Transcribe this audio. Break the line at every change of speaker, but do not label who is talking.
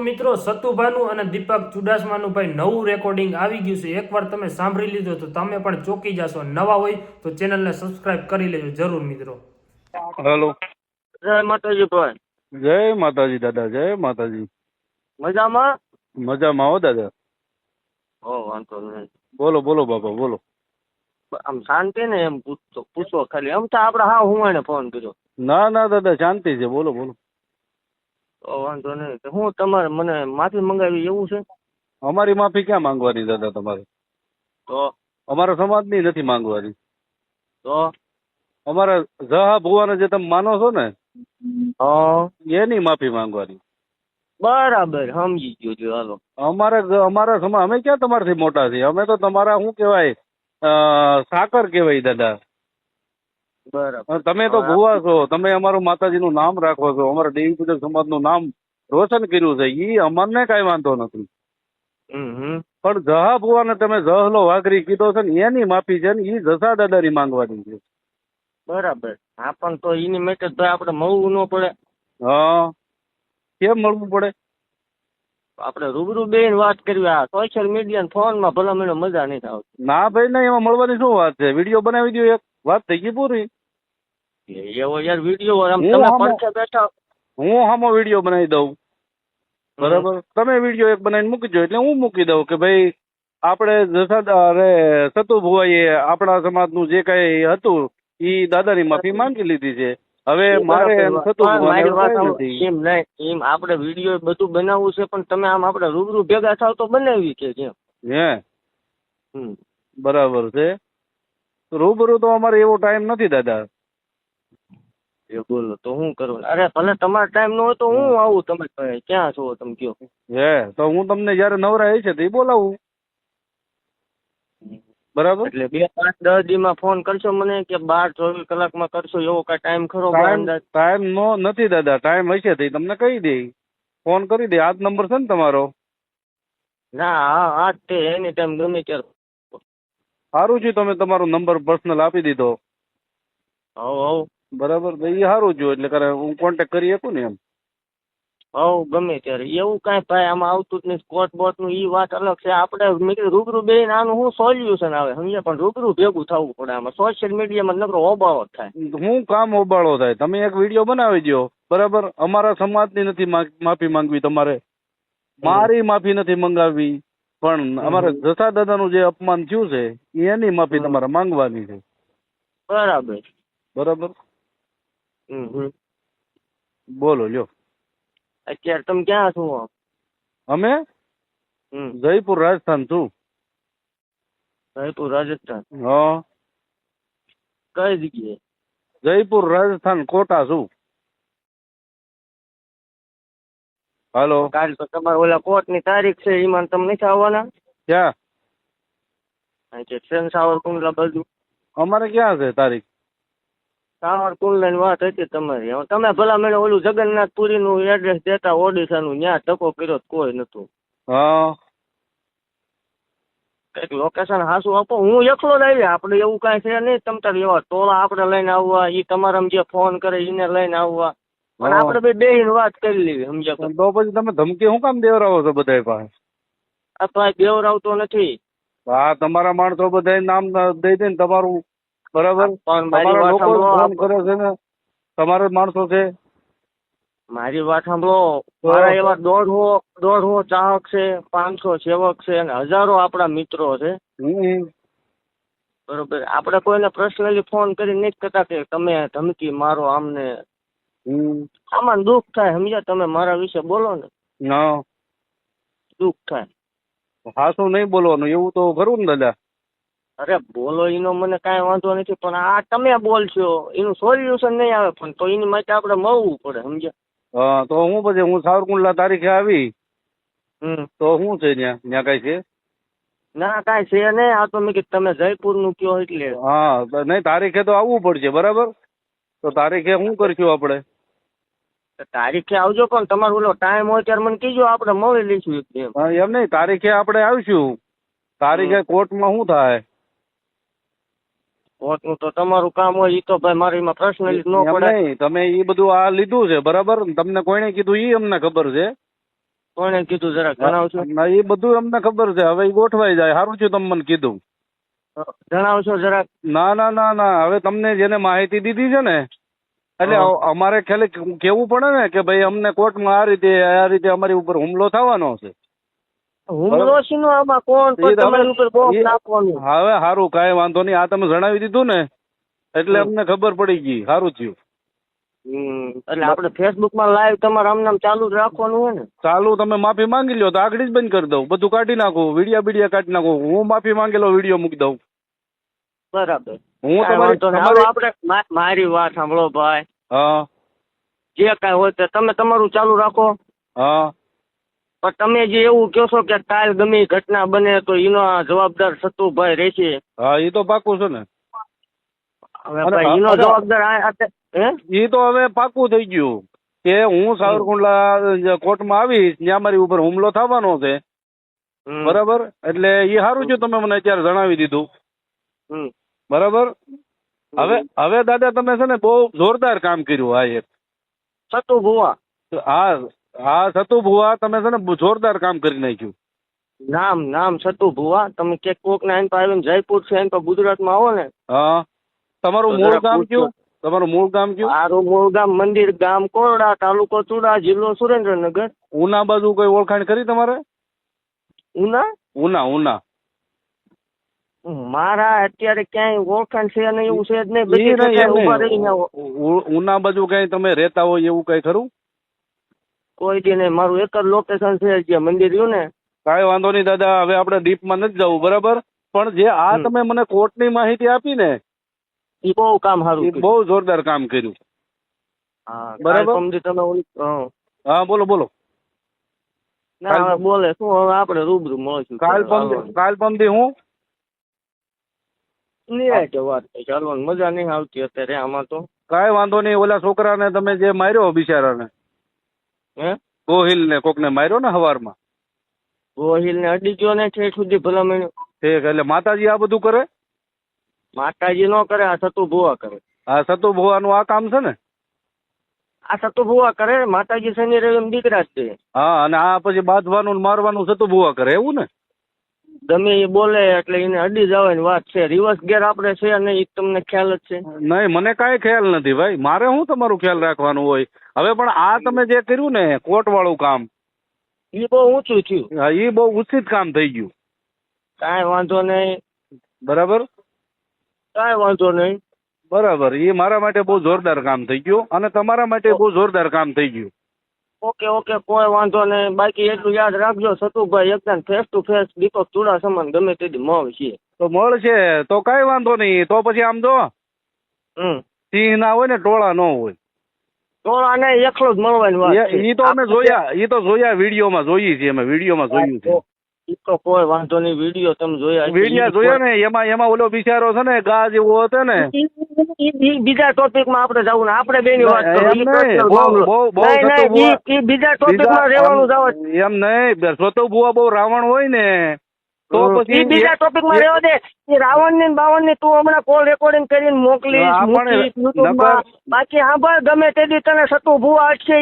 મિત્રો સતુભાનું અને દીપક ચુડાસમાનું ભાઈ નવું રેકોર્ડિંગ આવી ગયું છે. એકવાર તમે સાંભળી લીધો તો તમે પણ ચોકી જશો. નવા હોય તો ચેનલને સબસ્ક્રાઇબ કરી લેજો જરૂર મિત્રો.
હેલો.
જય માતાજી ભાઈ.
જય માતાજી દાદા, જય માતાજી.
મજામાં?
મજામાં હો દાદા.
વાંધો નહીં.
બોલો બોલો બાપા બોલો.
આમ શાંતિ ને એમ પૂછો ખાલી. આમ તો આપણે હા હું એને ફોન કર્યો.
ના ના દાદા શાંતિ છે, બોલો બોલો.
વાંધો નહીં. હું તમારે મને માફી મંગાવી એવું છે?
અમારી માફી ક્યાં માંગવાની દાદા તમારે?
તો
અમારા સમાજની નથી માંગવાની.
તો
અમારા જહા ભુવાને જે તમે માનો છો ને
હા
એની માફી માંગવાની.
બરાબર સમજી ગયો છું. હાલો.
અમારા સમાજ અમે ક્યાં તમારાથી મોટા છીએ? અમે તો તમારા શું કહેવાય સાકર કહેવાય દાદા.
બરાબર.
તમે તો ભુવા છો, તમે અમારું માતાજીનું નામ રાખો છો, અમારા દેવી પૂજક સમાજનું નામ રોશન કર્યું છે, ઈ અમને કઈ વાંધો નથી. પણ જહા ભુવાને તમે જહલો વાઘરી કીધો છે ને એની માફી છે ને ઈ જસા દાદાની માંગવાની છે.
બરાબર. હા પણ તો એની માટે તો આપણે મળવું ન પડે?
હા કેમ મળવું પડે?
આપણે રૂબરૂ બેન વાત કરવી. આ સોશિયલ મીડિયા ફોનમાં ભલા મને મજા નહીં આવતી.
ના ભાઈ ના, એમાં મળવાની શું વાત છે? વિડીયો બનાવી દો એક, વાત થઈ ગઈ પૂરી.
એવો યાર વિડીયો આમ તમે પડખે બેઠા.
હું હામો વિડીયો બનાવી દઉં બરાબર, તમે વિડીયો એક બનાવીને મૂકી દો એટલે હું મૂકી દઉં કે ભાઈ આપણે સતુ ભુવાઈએ આપણા સમાજનું જે કઈ હતું ઈ દાદાની માફી માંગી લીધી છે. હવે મારે સતુ
એમ નહીં, એમ આપણે વિડીયો બધું બનાવવું છે પણ તમે આમ આપણે રૂબરૂ ભેગા થાવ તો બનાવી કે કેમ?
હે બરાબર છે. રૂબરૂ તો અમારે એવો ટાઈમ નથી દાદા.
એ બોલો તો હું કરું? અરે ભલે તમારો ટાઈમ ન હોય તો હું આવું. તમે ક્યાં છો તમે કયો?
હે તો હું તમને જયારે નવરા છે તો એ બોલાવું બરાબર.
એટલે 2-5-10 દીમાં ફોન કરશો મને કે 12-24 કલાકમાં કરશો એવો કઈ ટાઈમ ખરો?
ટાઈમ નો નથી દાદા, ટાઈમ હશે તો તમને કહી દે, ફોન કરી દે. આ જ નંબર છે ને તમારો?
ના હા હા તે એની ટાઈમ ગમે ત્યારે.
સારું છે, તમે તમારો નંબર પર્સનલ આપી દીધો.
હવ
બરાબર, એ સારું છે એટલે હું કોન્ટેક્ટ કરી શકું ને એમ.
ગમે ત્યારે એવું કાંઈ ભાઈ આમાં આવતું જ નહીં. સ્કોટ બોટ નું ઈ વાત અલગ છે. આપણે મેં કીધું રૂબરૂ બેન આનું શું સોલ્યુશન આવે સમજ્યા? પણ રૂબરૂ ભેગું થવું પડે. આમાં સોશિયલ મીડિયામાં નકરો હોબાળો થાય.
હું કામ હોબાળો થાય? તમે એક વિડીયો બનાવી દો બરાબર. અમારા સમાજની નથી માફી માંગવી તમારે, મારી માફી નથી મંગાવવી, પણ અમારા જસા દાદાનું જે અપમાન થયું છે એની માફી તમારે માંગવાની છે.
બરાબર
બરાબર. બોલો લ્યો.
અત્યારે તમે ક્યાં છો?
અમે જયપુર રાજસ્થાન છું.
જયપુર રાજસ્થાન?
હા.
કઈ જગ્યાએ?
જયપુર રાજસ્થાન, કોટા છું. હાલો.
કાલ તો તમારે ઓલા કોર્ટ ની તારીખ છે, એમાં તમે નથી આવવાના?
ક્યાં?
ટ્રેન સાવરકુંડલા બાજુ.
અમારે ક્યાં છે તારીખ?
સાવરકુંડલા ની વાત હતી તમારી. તમે ભલા મને ઓલું જગન્નાથપુરી નું એડ્રેસ દેતા ઓડિશા નું, ત્યાં ધક્કો કર્યો કોઈ નતું.
હા
કઈક લોકેશન હાસું આપો. હું એકલો જ આવી. આપણે એવું કાંઈ છે નહીં. તમ તાર એવા ટોળા આપણે લઈને આવવા, એ તમારા જે ફોન કરે એને લઈને આવવા, પણ આપણે બે બેહીને વાત કરી લેવી સમજ્યા?
તો પછી તમે ધમકી શું કામ દેવરાવો છો બધા પાસે?
આ ભાઈ બેવરાવતો નથી.
હા તમારા માણસો બધા નામ દઈ દે ને તમારું બરાબર. તમારા લોકો ફોન કરે છે ને, તમારા માણસો છે.
મારી વાત સાંભળો. મારા એવા 150 ચાહક છે, 500 સેવક છે અને હજારો આપણા મિત્રો છે. બરોબર. આપણે કોઈને પર્સનલી ફોન કરી નથી કરતા કે તમે ધમકી મારો આમને. આમાં દુઃખ થાય સમજ્યા? તમે મારા વિશે બોલો ને દુઃખ થાય.
હાસું નહીં બોલવાનું એવું તો ખરું ને દાદા?
અરે બોલો એનો મને કાંઈ વાંધો નથી, પણ આ તમે બોલશો એનું સોલ્યુશન નહીં આવે. પણ તો એની માટે આપણે મળવું પડે સમજ્યા?
હા તો હું પછી હું સાવરકુંડલા તારીખે આવી તો શું છે ત્યાં કઈ છે?
ના કાંઈ છે નહીં. આ તો મેં કીધું તમે જયપુર નું કયો એટલે.
હા નહીં, તારીખે તો આવવું પડશે બરાબર. તો તારીખે શું કરશું આપણે?
તારીખે આવજો, પણ તમારો ઓલો ટાઈમ હોય ત્યારે મને કીજો, આપણે મળી લઈશું.
એમ નહીં, તારીખે આપણે આવીશું. તારીખે કોર્ટમાં શું થાય?
કોર્ટનું તો તમારું કામ હોય. એ તો ભાઈ મારે એમાં પર્સનલી ન પડે.
નહીં, તમે એ બધું આ લીધું છે બરાબર. તમને કોઈને કીધું એ અમને ખબર છે.
કોણે કીધું જરાક જણાવશો?
ના એ બધું અમને ખબર છે, હવે એ ગોઠવાઈ જાય. સારું થયું તમે મને કીધું.
જણાવશો જરાક?
ના ના ના ના, હવે તમને જેને માહિતી દીધી છે ને એટલે અમારે ખ્યાલે કેવું પડે ને કે ભાઈ અમને કોર્ટમાં આ રીતે અમારી ઉપર હુમલો થવાનો છે.
હુમલો છે નો આમાં કોણ પણ તમારી ઉપર બોમ્બ નાખવાનું.
હવે સારું, કાંઈ વાંધો નહીં. આ તમે જણાવી દીધું ને એટલે અમને ખબર પડી ગઈ. સારું થયું.
એટલે આપણે ફેસબુક માં લાઈવ તમારે આમ ચાલુ જ રાખવાનું હોય ને?
ચાલુ. તમે માફી માંગી લ્યો તો આગળ જ બંધ કરી દઉં, બધું કાઢી નાખું, વિડીયા કાઢી નાખું. હું માફી માંગેલો વિડીયો મૂકી દઉં.
બરાબર.
હું
આપણે મારી વાત સાંભળો ભાઈ.
હા.
જે કાંઈ હોય તે તમે તમારું ચાલુ રાખો.
હા.
પણ તમે જે એવું કહો છો કે કાલ ગમે એ ઘટના બને તો એનો જવાબદાર સતુભાઈ રહેશે.
હા, એ તો પાકું છે ને.
હવે ભાઈ એનો જવાબદાર
એ તો હવે પાકું થઈ ગયું કે હું સાવરકુંડલા કોર્ટમાં આવીશ, ત્યાં મારી ઉપર હુમલો થવાનો છે. બરાબર. એટલે એ સારું છે તમે મને અત્યારે જણાવી દીધું. બરાબર. હવે દાદા તમે છે ને બહુ જોરદાર કામ કર્યું. આ એક
સતુ ભુવા.
હા સતુ ભુવા, તમે છે ને જોરદાર કામ કરી નાખ્યું.
નામ સતુ ભુવા. તમે કે કોક ના એન પર આવીને જયપુર છે એન પર ગુજરાતમાં આવો ને.
હા. તમારું મૂળ ગામ કયું? તમારું મૂળ ગામ કયું?
મારું મૂળ ગામ મંદિર ગામ કોરડા, તાલુકો ચુડા, જિલ્લો સુરેન્દ્રનગર.
ઉના બાજુ કોઈ ઓળખાણ કરી તમારે? ઉના
મારા અત્યારે ક્યાંય ઓળખાણ છે નહીં, એવું છે જ નહીં. બધી જગ્યાએ ઊભા રહીને
ઉના બાજુ કઈ તમે રહેતા હોય એવું કઈ ખરું?
કોઈ દી નહીં. મારું એક જ લોકેશન છે જે મંદિર રહ્યું ને.
કાંઈ વાંધો નહીં દાદા, હવે આપણે ડીપમાં નથી જવું. બરાબર. પણ જે આ તમે મને કોર્ટની માહિતી આપી ને
એ બહુ કામ સારું,
બહુ જોરદાર કામ કર્યું.
બરાબર.
હા બોલો.
ના બોલે શું, હવે આપણે રૂબરૂ મળશું.
કાલ પમદી હું
વાત ચાલવાની મજા નહીં આવતી અત્યારે આમાં તો.
કાંઈ વાંધો નહીં. ઓલા છોકરાને તમે જે માર્યો બિચારાને, ગોહિલ ને કોકને માર્યો ને હવારમાં,
ગોહિલ ને અડી ગયો ને ઠેઠ સુધી ભલામણ.
ઠીક. એટલે માતાજી આ બધું કરે?
માતાજી નો કરે, આ સતુ ભુવા કરે.
આ સતુ ભુવાનું આ કામ છે ને?
આ સતુ ભુવા કરે. માતાજી શનિ રવિ દીકરા જ છે.
હા. અને આ પછી બાંધવાનું ને મારવાનું સતુ ભુવા કરે, એવું ને?
ગમે એ બોલે એટલે એને અડી જવાની વાત છે. રિવર્સ ગેર આપણે છે નહીં, એ તમને ખ્યાલ જ છે?
નહીં, મને કાંઈ ખ્યાલ નથી ભાઈ. મારે શું તમારું ખ્યાલ રાખવાનું હોય? હવે પણ આ તમે જે કર્યું ને કોર્ટ વાળું કામ,
એ બહુ ઊંચું થયું.
હા, એ બહુ ઉચિત કામ થઈ ગયું.
કાંઈ વાંધો નહીં.
બરાબર.
કાંઈ વાંધો નહીં.
બરાબર. એ મારા માટે બહુ જોરદાર કામ થઈ ગયું અને તમારા માટે બહુ જોરદાર કામ થઈ ગયું.
ઓકે, કોઈ વાંધો નહીં. બાકી એટલું યાદ રાખજો, સતુભાઈ એકદમ ફેસ ટુ ફેસ દીપક ચુડાસમાને ગમે તેથી મળશે.
તો મળશે તો કાંઈ વાંધો નહીં. તો પછી આમ જો સિંહ ના હોય ને ટોળા ન હોય.
ટોળા ને એકલો જ મળવાની વાત છે.
એ તો અમે જોયા વિડીયોમાં જોઈએ છીએ, અમે વિડીયોમાં જોયું છે.
એ તો કોઈ વાંધો નહીં. વિડીયો તમે
વિડીયો જોયા ને, એમાં ઓલો બિચારો છે ને ગા જેવો હતો ને.
બીજા ટોપિક માં આપણે જવું ને, આપણે બે ની વાત બીજા ટોપિક માં રહેવાનું જવું
એમ નહીં. સતુ ભુવા બહુ રાવણ હોય ને તો પછી
બીજા ટોપિક માં રહેવા દે. રાવણ ની બાવન ની તું હમણાં કોલ રેકોર્ડિંગ કરીને મોકલીશ. બાકી હા ભાઈ ગમે તે દી તને સતુ ભુવા અટશે